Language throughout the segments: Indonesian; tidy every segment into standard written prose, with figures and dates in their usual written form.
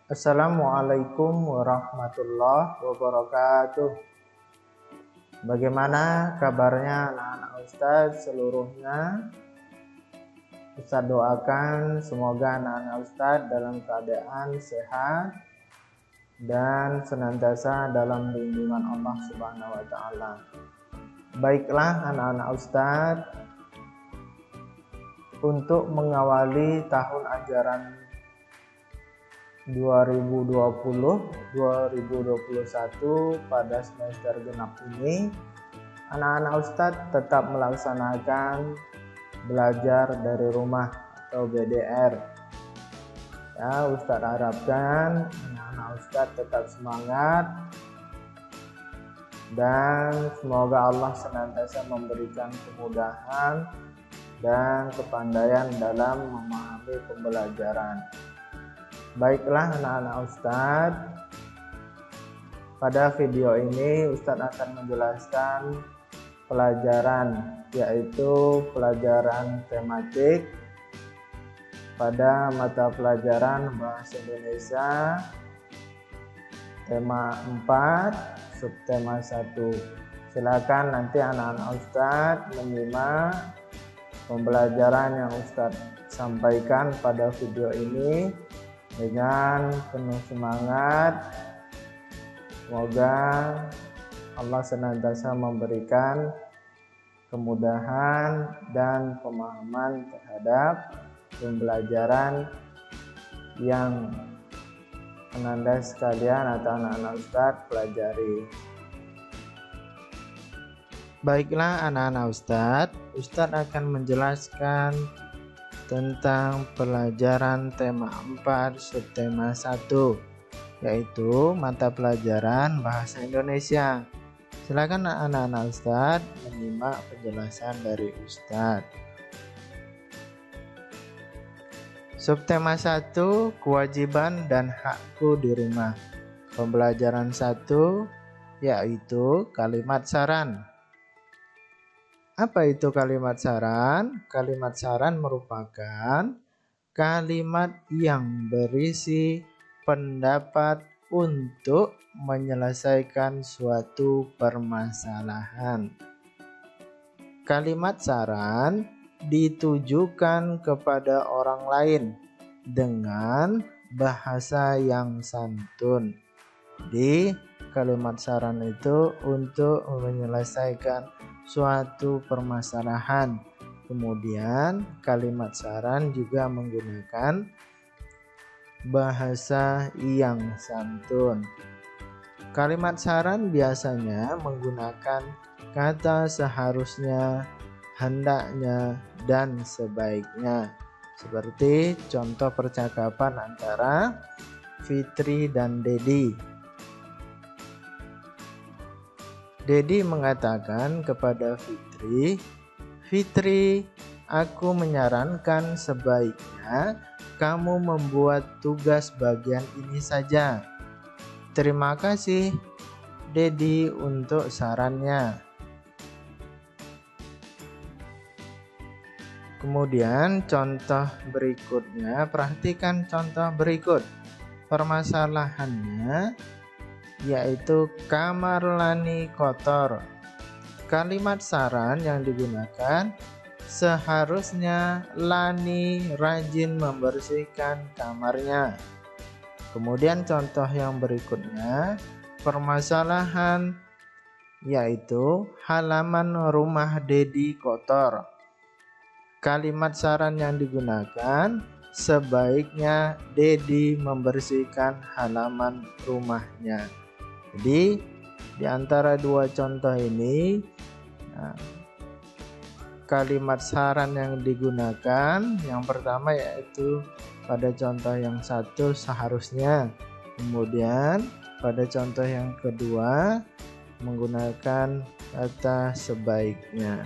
Assalamualaikum warahmatullahi wabarakatuh. Bagaimana kabarnya anak-anak Ustadz seluruhnya? Ustadz doakan semoga anak-anak Ustadz dalam keadaan sehat dan senantiasa dalam lindungan Allah Subhanahu wa taala. Baiklah anak-anak Ustadz, untuk mengawali tahun ajaran 2020-2021 pada semester genap ini, anak-anak Ustadz tetap melaksanakan belajar dari rumah atau BDR. Ya, Ustadz harapkan anak-anak Ustadz tetap semangat dan semoga Allah senantiasa memberikan kemudahan dan kepandaian dalam memahami pembelajaran. Baiklah anak-anak Ustadz, pada video ini Ustadz akan menjelaskan pelajaran, yaitu pelajaran tematik pada mata pelajaran Bahasa Indonesia tema 4 subtema 1. Silakan nanti anak-anak Ustadz menyimak pembelajaran yang Ustadz sampaikan pada video ini dengan penuh semangat. Semoga Allah senantiasa memberikan kemudahan dan pemahaman terhadap pembelajaran yang Anda sekalian atau anak-anak Ustadz pelajari. Baiklah anak-anak Ustadz akan menjelaskan tentang pelajaran tema 4 subtema 1, yaitu mata pelajaran Bahasa Indonesia. Silakan anak-anak Ustadz menyimak penjelasan dari Ustadz. Subtema 1, kewajiban dan hakku di rumah. Pembelajaran 1 yaitu kalimat saran. Apa itu kalimat saran? Kalimat saran merupakan kalimat yang berisi pendapat untuk menyelesaikan suatu permasalahan. Kalimat saran ditujukan kepada orang lain dengan bahasa yang santun. Jadi kalimat saran itu untuk menyelesaikan suatu permasalahan. Kemudian kalimat saran juga menggunakan bahasa yang santun. Kalimat saran biasanya menggunakan kata seharusnya, hendaknya, dan sebaiknya. Seperti contoh percakapan antara Fitri dan Dedi. Dedi mengatakan kepada Fitri, "Fitri, aku menyarankan sebaiknya kamu membuat tugas bagian ini saja. Terima kasih, Dedi, untuk sarannya." Kemudian contoh berikutnya, perhatikan contoh berikut. Permasalahannya yaitu kamar Lani kotor. Kalimat saran yang digunakan, seharusnya Lani rajin membersihkan kamarnya. Kemudian contoh yang berikutnya, permasalahan yaitu halaman rumah Dedi kotor. Kalimat saran yang digunakan, sebaiknya Dedi membersihkan halaman rumahnya. Jadi di antara dua contoh ini, kalimat saran yang digunakan yang pertama yaitu pada contoh yang satu seharusnya, kemudian pada contoh yang kedua menggunakan kata sebaiknya.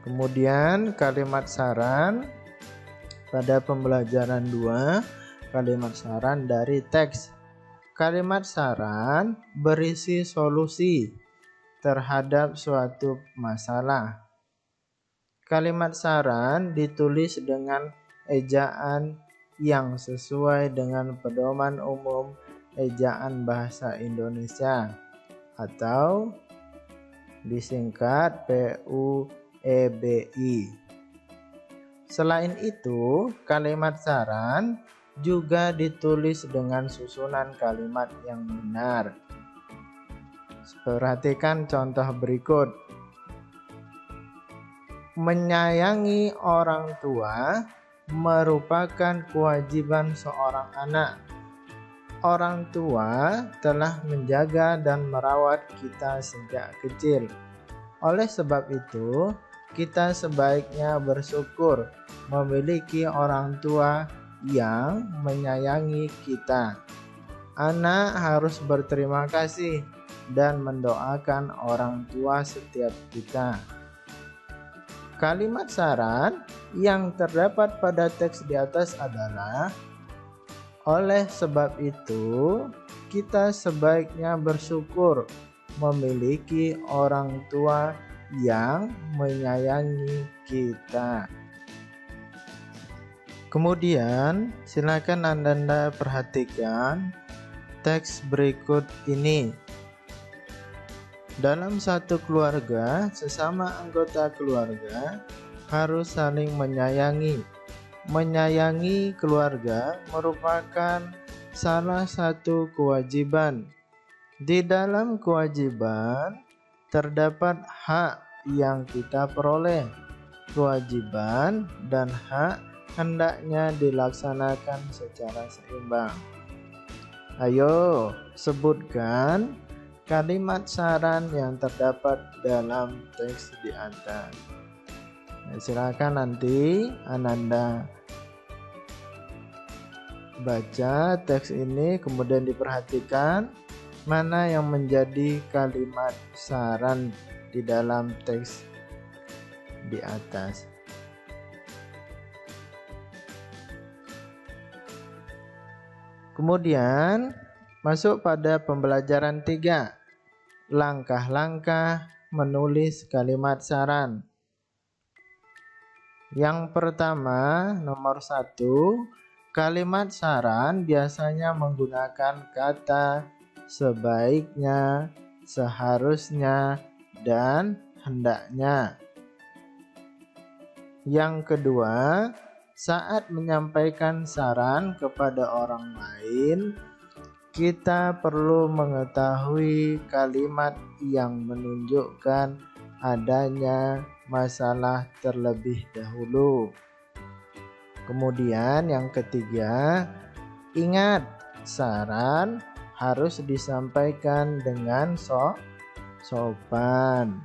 Kemudian kalimat saran pada pembelajaran 2, kalimat saran dari teks. Kalimat saran berisi solusi terhadap suatu masalah. Kalimat saran ditulis dengan ejaan yang sesuai dengan pedoman umum ejaan bahasa Indonesia atau disingkat PUEBI. Selain itu, kalimat saran juga ditulis dengan susunan kalimat yang benar. Perhatikan contoh berikut. Menyayangi orang tua merupakan kewajiban seorang anak. Orang tua telah menjaga dan merawat kita sejak kecil. Oleh sebab itu, kita sebaiknya bersyukur memiliki orang tua yang menyayangi kita. Anak harus berterima kasih dan mendoakan orang tua setiap kita. Kalimat saran yang terdapat pada teks di atas adalah: oleh sebab itu, kita sebaiknya bersyukur memiliki orang tua yang menyayangi kita. Kemudian, silakan Anda perhatikan teks berikut ini. Dalam satu keluarga, sesama anggota keluarga harus saling menyayangi. Menyayangi keluarga merupakan salah satu kewajiban. Di dalam kewajiban terdapat hak yang kita peroleh. Kewajiban dan hak hendaknya dilaksanakan secara seimbang. Ayo, sebutkan kalimat saran yang terdapat dalam teks di atas. Silakan nanti Ananda baca teks ini, kemudian diperhatikan mana yang menjadi kalimat saran di dalam teks di atas. Kemudian masuk pada pembelajaran 3, langkah-langkah menulis kalimat saran. Yang pertama, nomor 1, kalimat saran biasanya menggunakan kata sebaiknya, seharusnya, dan hendaknya. Yang kedua, saat menyampaikan saran kepada orang lain, kita perlu mengetahui kalimat yang menunjukkan adanya masalah terlebih dahulu. Kemudian yang ketiga, ingat, saran harus disampaikan dengan sopan.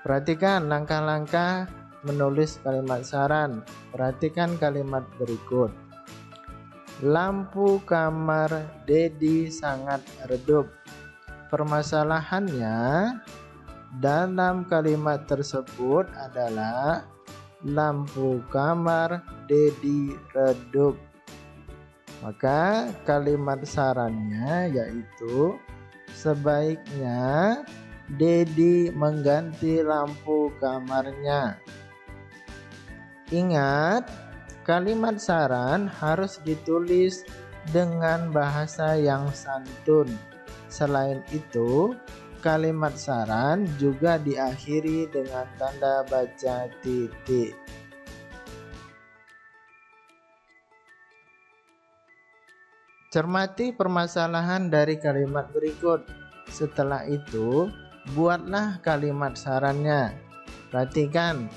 Perhatikan langkah-langkah menulis kalimat saran. Perhatikan kalimat berikut. Lampu kamar Dedi sangat redup. Permasalahannya dalam kalimat tersebut adalah lampu kamar Dedi redup. Maka kalimat sarannya yaitu sebaiknya Dedi mengganti lampu kamarnya. Ingat, kalimat saran harus ditulis dengan bahasa yang santun. Selain itu, kalimat saran juga diakhiri dengan tanda baca titik. Cermati permasalahan dari kalimat berikut. Setelah itu, buatlah kalimat sarannya. Perhatikan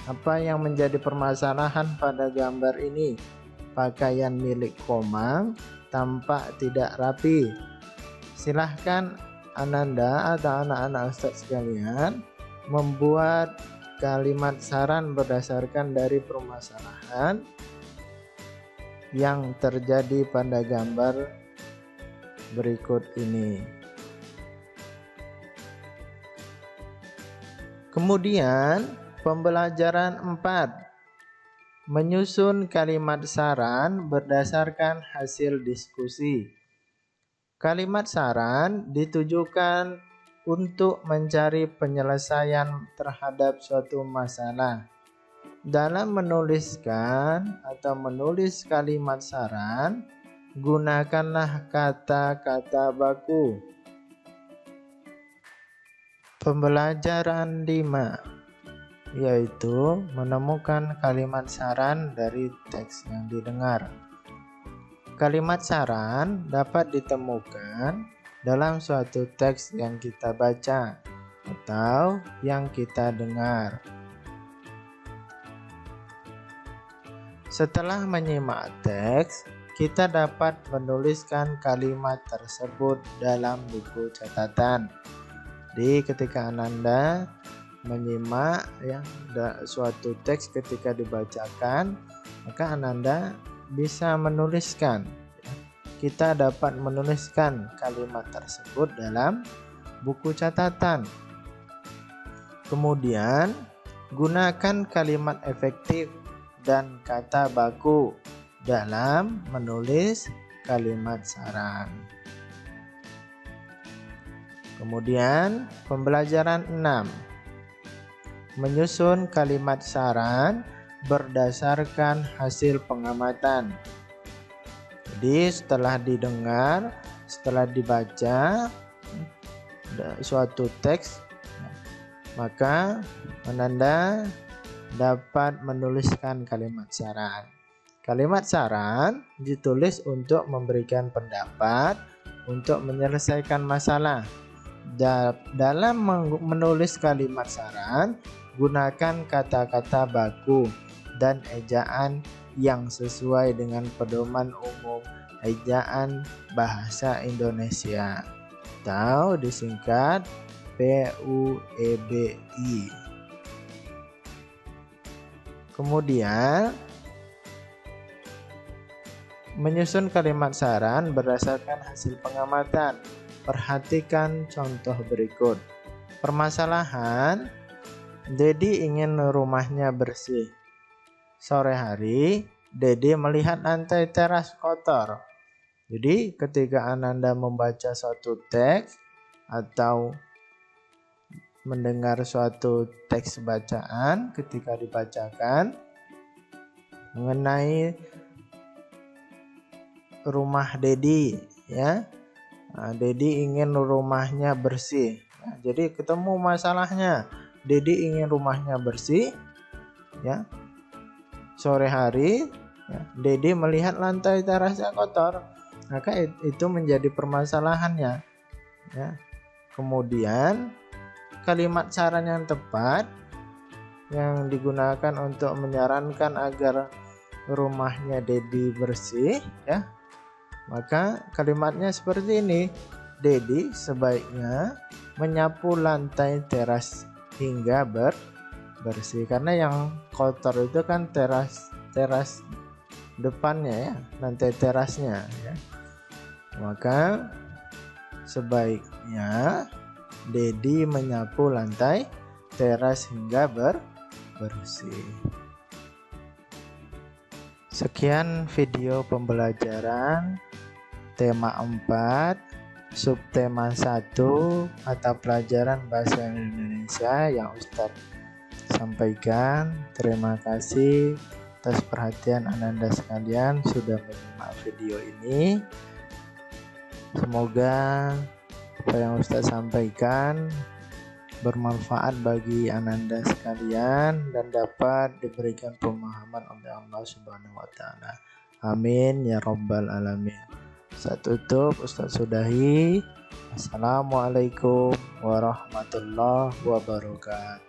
apa yang menjadi permasalahan pada gambar ini. Pakaian milik Komang tampak tidak rapi. Silahkan Ananda atau anak-anak Ustadz sekalian membuat kalimat saran berdasarkan dari permasalahan yang terjadi pada gambar berikut ini. Kemudian pembelajaran 4, menyusun kalimat saran berdasarkan hasil diskusi. Kalimat saran ditujukan untuk mencari penyelesaian terhadap suatu masalah. Dalam menuliskan atau menulis kalimat saran, gunakanlah kata-kata baku. Pembelajaran 5, yaitu menemukan kalimat saran dari teks yang didengar. Kalimat saran dapat ditemukan dalam suatu teks yang kita baca atau yang kita dengar. Setelah menyimak teks, kita dapat menuliskan kalimat tersebut dalam buku catatan. Jadi ketika Ananda menyimak suatu teks ketika dibacakan, maka Ananda bisa menuliskan. Kita dapat menuliskan kalimat tersebut dalam buku catatan. Kemudian gunakan kalimat efektif dan kata baku dalam menulis kalimat saran. Kemudian pembelajaran 6, menyusun kalimat saran berdasarkan hasil pengamatan. Jadi setelah didengar, setelah dibaca suatu teks, maka Ananda dapat menuliskan kalimat saran. Kalimat saran ditulis untuk memberikan pendapat, untuk menyelesaikan masalah. Dalam menulis kalimat saran, gunakan kata-kata baku dan ejaan yang sesuai dengan pedoman umum ejaan bahasa Indonesia atau disingkat PUEBI. Kemudian menyusun kalimat saran berdasarkan hasil pengamatan. Perhatikan contoh berikut. Permasalahan, Dedi ingin rumahnya bersih. Sore hari, Dedi melihat lantai teras kotor. Jadi ketika Ananda membaca suatu teks atau mendengar suatu teks bacaan, ketika dibacakan mengenai rumah Dedi, ya, Dedi ingin rumahnya bersih. Jadi ketemu masalahnya, Dedi ingin rumahnya bersih, ya. Sore hari, ya, Dedi melihat lantai terasnya kotor, maka itu menjadi permasalahannya, ya. Kemudian kalimat saran yang tepat yang digunakan untuk menyarankan agar rumahnya Dedi bersih, ya, maka kalimatnya seperti ini. Dedi sebaiknya menyapu lantai teras hingga bersih, karena yang kotor itu kan teras depannya, ya, lantai terasnya, ya. Maka sebaiknya Dedi menyapu lantai teras hingga bersih. Sekian video pembelajaran tema 4, subtema 1, mata pelajaran bahasa Indonesia yang Ustadz sampaikan. Terima kasih atas perhatian Ananda sekalian sudah menyimak video ini. Semoga apa yang Ustadz sampaikan bermanfaat bagi Ananda sekalian dan dapat diberikan pemahaman oleh Allah Subhanahu wa Ta'ala. Amin ya Rabbal Alamin. Saya tutup, Ustadz sudahi. Assalamualaikum warahmatullahi wabarakatuh.